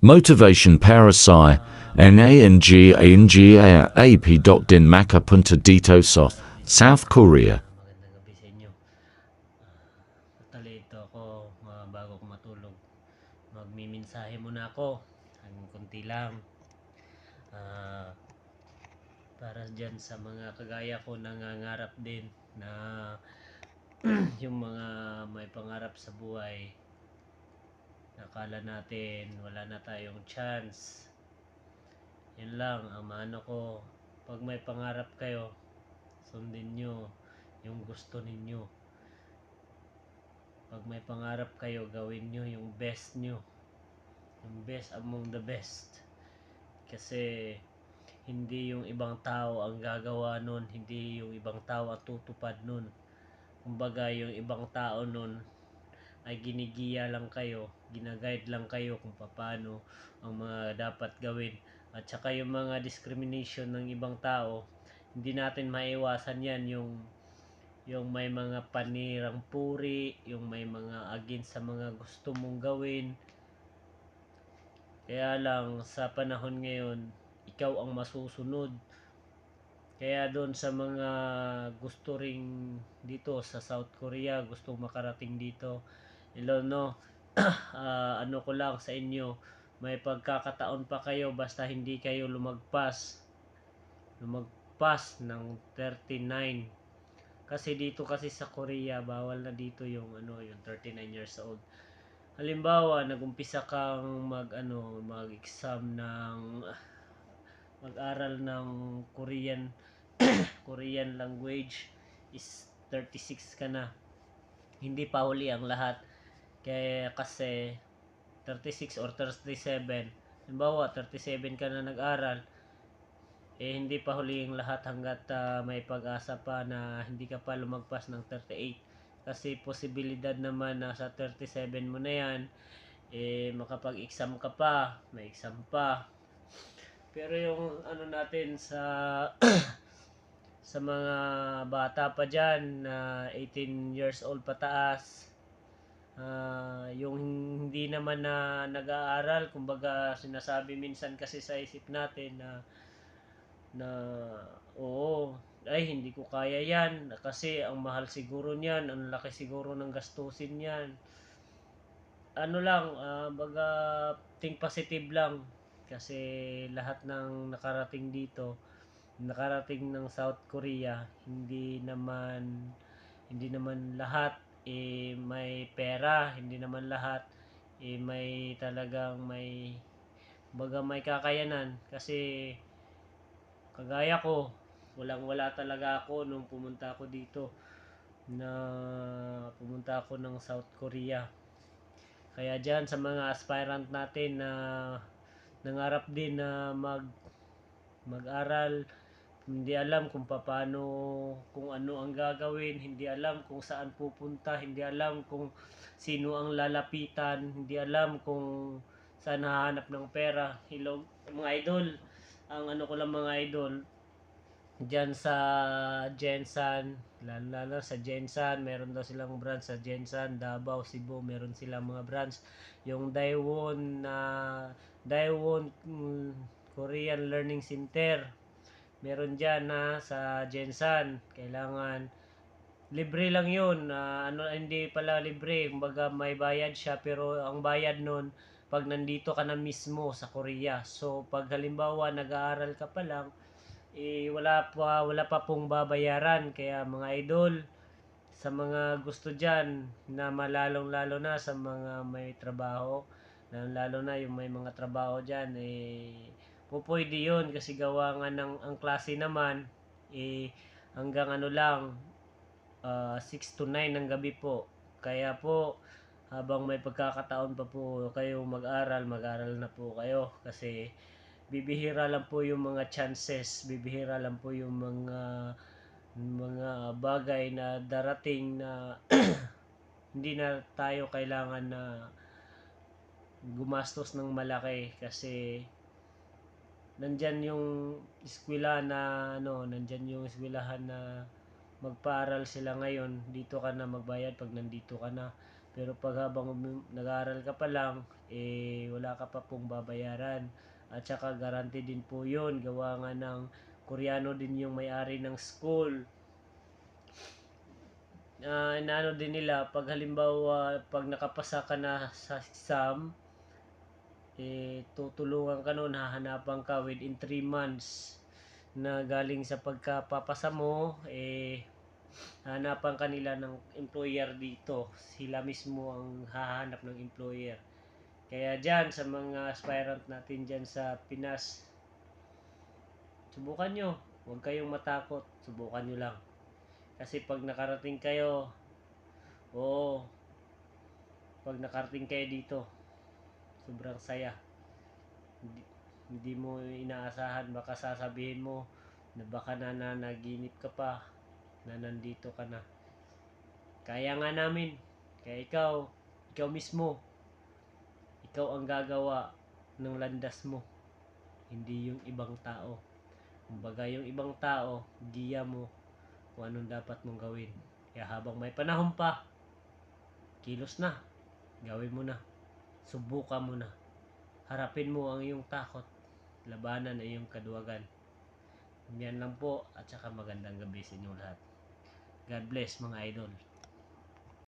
Motivation para sa NANGANGAAP. Maka punta dito sa South Korea. Magandang gabi sa inyo. Natalito ako bago ko matulog. Magmimensahe muna ako. Ang kunti lang. Ah, para dyan sa mga kagaya ko nangangarap din na yung mga may pangarap sa buhay. Nakala natin wala na tayong chance. Yan lang ang maano ko. Pag may pangarap kayo, sundin nyo yung gusto ninyo. Pag may pangarap kayo, gawin nyo yung best nyo. Yung best among the best. Kasi hindi yung ibang tao ang gagawa nun, hindi yung ibang tao ang tutupad nun. Kumbaga yung ibang tao nun ay ginigiya lang kayo, ginaguide lang kayo kung paano ang mga dapat gawin. At saka yung mga discrimination ng ibang tao, hindi natin maiwasan yan, yung may mga panirang puri, yung may mga against sa mga gusto mong gawin. Kaya lang sa panahon ngayon, ikaw ang masusunod. Kaya doon sa mga gusto ring dito sa South Korea, gustong makarating dito, no, ano ko lang sa inyo, may pagkakataon pa kayo basta hindi kayo lumagpas ng 39. Kasi dito kasi sa Korea, bawal na dito yung yung 39 years old. Halimbawa, nagumpisa kang mag-exam ng mag-aral ng Korean language is 36 ka na. Hindi pa huli ang lahat. Kaya kasi 36 or 37, halimbawa 37 ka na nag-aral, hindi pa huli ang lahat hanggat may pag-asa pa na hindi ka pa lumagpas ng 38. Kasi posibilidad naman na sa 37 mo na yan, makapag-exam ka pa, may exam pa. Pero yung natin sa sa mga bata pa dyan na 18 years old pataas, yung hindi naman na nag-aaral, kumbaga sinasabi minsan kasi sa isip natin na oo, ay hindi ko kaya yan kasi ang mahal siguro niyan, ang laki siguro ng gastusin niyan. Ano lang, baga think positive lang kasi lahat ng nakarating ng South Korea, hindi naman lahat may pera, hindi naman lahat may talagang may kakayanan. Kasi kagaya ko, walang-wala talaga ako nung pumunta ako ng South Korea. Kaya diyan sa mga aspirant natin na nangarap din na mag-aral, hindi alam kung paano, kung ano ang gagawin, hindi alam kung saan pupunta, hindi alam kung sino ang lalapitan, hindi alam kung saan hahanap ng pera. Hello mga idol, ang ko lang mga idol, diyan sa Jensan, lalo sa Jensan, meron daw silang branch sa Jensan, Davao, Cebu, meron silang mga branch. Yung Daewon Korean Learning Center, meron dyan na sa Jensan. Kailangan libre lang yun, hindi pala libre, kumbaga may bayad siya, pero ang bayad nun pag nandito ka na mismo sa Korea. So pag halimbawa nag-aaral ka pa lang, wala pa pong babayaran. Kaya mga idol, sa mga gusto dyan na malalong lalo na sa mga may trabaho, lalo na yung may mga trabaho dyan, pwede yun kasi gawa nga ng ang klase naman hanggang lang 6 to 9 ng gabi po. Kaya po habang may pagkakataon pa po kayo mag-aral na po kayo kasi bibihira lang po yung mga chances, bibihira lang po yung mga bagay na darating na hindi na tayo kailangan na gumastos ng malaki kasi nandyan yung eskwelahan na magpaaral sila ngayon. Dito ka na magbayad pag nandito ka na, pero pag habang nag-aaral ka pa lang, wala ka pa pong babayaran. At saka guarantee din po yun, gawa nga ng Koreano din yung may-ari ng school. Inaano din nila, pag halimbawa, pag nakapasa ka na sa exam, tutulungan ka nun, hahanapan ka within 3 months na galing sa pagkapapasa mo, hanapan kanila ng employer dito. Sila mismo ang hahanap ng employer. Kaya dyan, sa mga aspirant natin dyan sa Pinas, subukan nyo. Huwag kayong matakot. Subukan nyo lang. Kasi pag nakarating kayo, pag nakarating kayo dito, sobrang saya. Hindi mo inaasahan, baka sasabihin mo na baka nananaginip ka pa, na nandito ka na. Kaya nga namin. Kaya ikaw mismo, ikaw ang gagawa ng landas mo, hindi yung ibang tao. Kumbaga yung ibang tao, giya mo kung anong dapat mong gawin. Kaya habang may panahon pa, kilos na, gawin mo na, subukan mo na, harapin mo ang iyong takot, labanan ang iyong kaduwagan. Yan lang po, at saka magandang gabi sa inyo lahat. God bless mga idol.